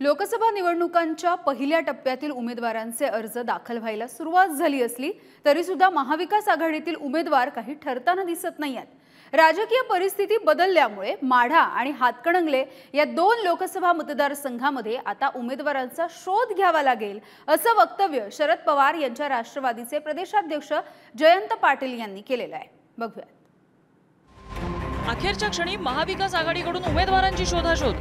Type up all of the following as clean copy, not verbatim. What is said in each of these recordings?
लोकसभा निवडणुकांच्या पहिल्या टप्प्यातील उमेदवारांचे अर्ज दाखल व्हायला सुरुवात झाली असली तरी सुद्धा महाविकास आघाडीतील उमेदवार काही ठरताना दिसत नाहीत। राजकीय परिस्थिती बदलल्यामुळे माढा आणि हातकणंगले या दोन लोकसभा मतदारसंघामध्ये आता उमेदवारांचा शोध घ्यावा लागेल असं वक्तव्य शरद पवार यांच्या राष्ट्रवादीचे प्रदेशाध्यक्ष जयंत पाटील यांनी केलेलं आहे। बघूया। अखेरच्या क्षणी महाविकास आघाडीकडून उमेदवारांची शोधाशोध।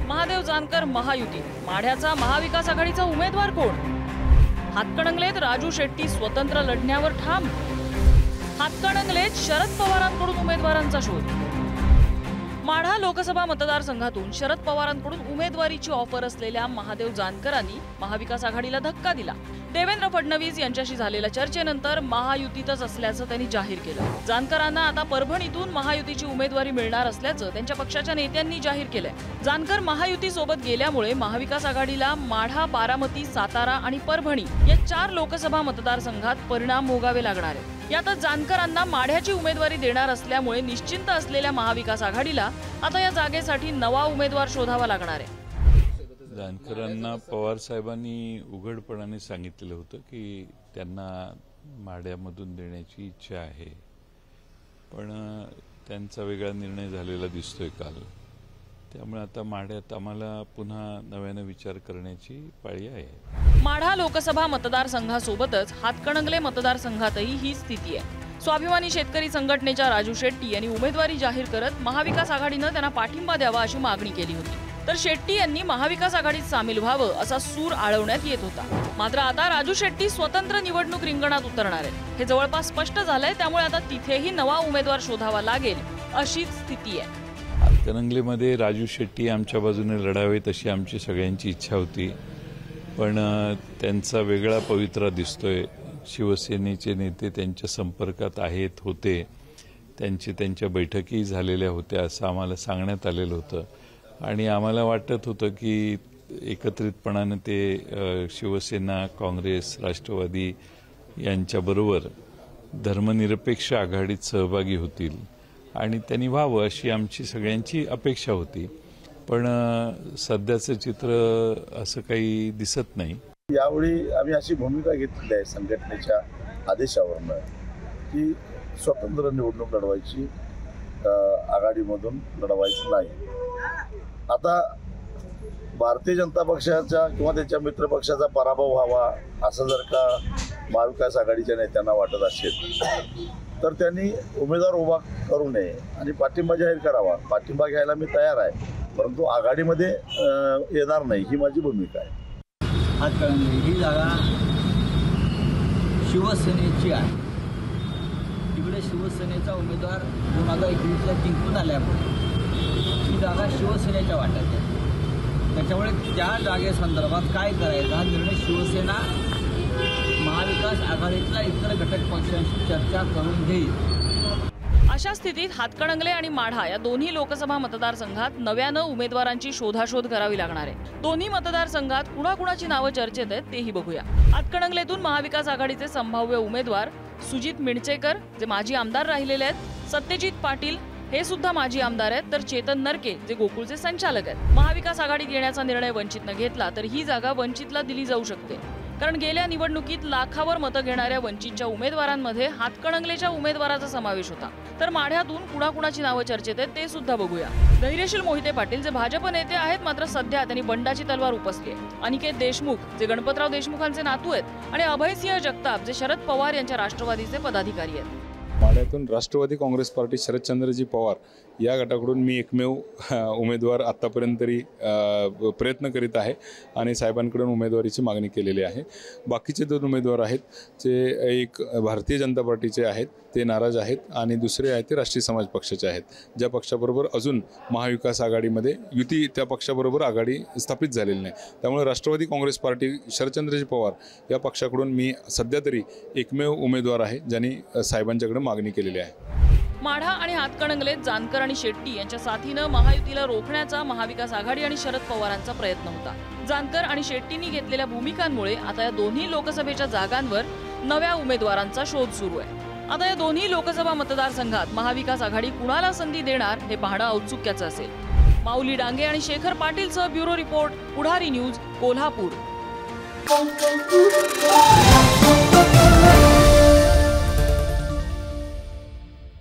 महादेव जानकर महायुती, माढ्याचा महाविकास आघाडीचा उमेदवार कोण? हातकणंगलेत राजू शेट्टी स्वतंत्र लढण्यावर ठाम। हातकणंगलेत शरद पवारांकडून उमेदवारांचा शोध। माढा लोकसभा मतदारसंघातून शरद पवारांकडून उमेदवारीची ऑफर असलेल्या महादेव जानकरांनी महाविकास आघाडीला धक्का दिला। देवेंद्र फडणवीस यांच्याशी झालेल्या चर्चेनंतर महायुतीतच असल्याचं त्यांनी जाहीर केलं। जानकरांना आता परभणीतून महायुतीची उमेदवारी मिळणार असल्याचं त्यांच्या पक्षाच्या नेत्यांनी जाहीर केलंय। जानकर महायुती सोबत गेल्यामुळे महाविकास आघाडीला माढा, बारामती, सातारा आणि परभणी या 4 लोकसभा मतदारसंघात परिणाम भोगावे लागणार आहेत। यातच जानकरांना माढ्याची उमेदवारी देणार असल्यामुळे निश्चिंत असलेल्या महाविकास आघाडीला आता या जागेसाठी नवा उमेदवार शोधावा लागणार आहे। जानकरांना पवार साहेबांनी उघडपणाने सांगितलेलं होतं की त्यांना माढ्यामधून देण्याची इच्छा आहे, पण त्यांचा वेगळा निर्णय झालेला दिसतोय काल। त्यामुळे आता माढ्यात आम्हाला पुन्हा नव्याने विचार करण्याची पाळी आहे। माढा लोकसभा मतदारसंघासोबतच हातकणंगले मतदारसंघातही ही स्थिती आहे। स्वाभिमानी शेतकरी संघटनेच्या राजू शेट्टी यांनी उमेदवारी जाहीर करत महाविकास आघाडीनं त्यांना पाठिंबा द्यावा अशी मागणी केली होती, तर शेट्टी यांनी महाविकास आघाडीत सामील व्हावं असा सूर आळवण्यात येत होता। मात्र आता राजू शेट्टी स्वतंत्र निवडणूक रिंगणात उतरणार आहेत हे जवळपास स्पष्ट झालंय। त्यामुळे आता तिथेही नवा उमेदवार शोधावा लागेल अशीच स्थिती आहे। हातकणंगलेमध्ये राजू शेट्टी आमच्या बाजूने लढावेत अशी आमची सगळ्यांची इच्छा होती, पण त्यांचा वेगळा पवित्रा दिसतोय। शिवसेनेचे नेते त्यांच्या संपर्कात आहेत, होते, त्यांच्या बैठकी झालेल्या होत्या असं आम्हाला सांगण्यात आलेलं होतं आणि आम्हाला वाटत होतं की एकत्रितपणाने ते शिवसेना, काँग्रेस, राष्ट्रवादी यांच्याबरोबर धर्मनिरपेक्ष आघाडीत सहभागी होतील आणि त्यांनी व्हावं अशी आमची सगळ्यांची अपेक्षा होती, पण सध्याचं चित्र असं काही दिसत नाही। यावेळी आम्ही अशी भूमिका घेतली आहे संघटनेच्या आदेशावरनं की स्वतंत्र निवडणूक लढवायची, आघाडीमधून लढवायची नाही। आता भारतीय जनता पक्षाचा किंवा त्याच्या मित्रपक्षाचा पराभव व्हावा असं जर का महाविकास आघाडीच्या नेत्यांना वाटत असेल तर त्यांनी उमेदवार उभा करू नये आणि पाठिंबा जाहीर करावा। पाठिंबा घ्यायला मी तयार आहे, परंतु आघाडीमध्ये येणार नाही ही माझी भूमिका आहे। हातकणंगले ही जागा शिवसेनेची आहे। तिकडे शिवसेनेचा उमेदवार 2021ला जिंकून आल्यामुळे ही जागा शिवसेनेच्या वाट्यात आहे। त्याच्यामुळे त्या जागेसंदर्भात काय करायचा हा निर्णय शिवसेना महाविकास आघाडीतल्या इतर घटक पक्षांशी चर्चा करून घेईल। अशा स्थितीत हातकणंगले आणि माढा या दोन्ही लोकसभा मतदारसंघात नव्यानं उमेदवारांची शोधाशोध करावी लागणार आहे। दोन्ही मतदारसंघात कुणाकुणाची नावं चर्चेत आहेत तेही बघूया। हातकणंगलेतून महाविकास आघाडीचे संभाव्य उमेदवार सुजित मिणचेकर जे माजी आमदार राहिलेले आहेत, सत्यजित पाटील हे सुद्धा माजी आमदार आहेत, तर चेतन नरके जे गोकुळचे संचालक आहेत। महाविकास आघाडीत येण्याचा निर्णय वंचितनं घेतला तर ही जागा वंचितला दिली जाऊ शकते, कारण गेल्या निवडणुकीत लाखावर मतं घेणाऱ्या वंचितच्या उमेदवारांमध्ये हातकणंगलेच्या उमेदवाराचा समावेश होता। तर माढ्यातून कुणाकुणाची नावं चर्चेत आहेत ते सुद्धा बघूया। धैर्यशील मोहिते पाटील जे भाजप नेते आहेत, मात्र सध्या त्यांनी बंडाची तलवार उपसली आहे। अनिकेत देशमुख जे गणपतराव देशमुखांचे नातू आहेत आणि अभयसिंह जगताप जे शरद पवार यांच्या राष्ट्रवादीचे पदाधिकारी आहेत। माढ्यातून राष्ट्रवादी काँग्रेस पार्टी शरदचंद्रजी पवार या गटाकडून मी एकमेव उमेदवार आत्तापर्यंत तरी प्रयत्न करीत आहे आणि साहेबांकडून उमेदवारीची मागणी केलेली आहे। बाकीचे 2 उमेदवार आहेत जे एक भारतीय जनता पार्टीचे आहेत, ते नाराज आहेत आणि दुसरे आहेत ते राष्ट्रीय समाज पक्षाचे आहेत, ज्या पक्षाबरोबर अजून महाविकास आघाडीमध्ये युती त्या पक्षाबरोबर आघाडी स्थापित झालेली नाही। त्यामुळे राष्ट्रवादी काँग्रेस पार्टी शरदचंद्रजी पवार या पक्षाकडून मी सध्या तरी एकमेव उमेदवार आहे ज्यांनी साहेबांच्याकडे मागणी केलेली आहे। माढा आणि हातकणंगलेत जानकर आणि शेट्टी यांच्या साथीनं महायुतीला रोखण्याचा महाविकास आघाडी आणि शरद पवारांचा प्रयत्न होता। जानकर आणि शेट्टींनी घेतलेल्या भूमिकांमुळे आता या दोन्ही लोकसभेच्या जागांवर नव्या उमेदवारांचा शोध सुरू आहे। आता या दोन्ही लोकसभा मतदारसंघात महाविकास आघाडी कुणाला संधी देणार हे पाहणं औत्सुक्याचं असेल। माऊली डांगे आणि शेखर पाटीलसह ब्युरो रिपोर्ट, पुढारी न्यूज, कोल्हापूर.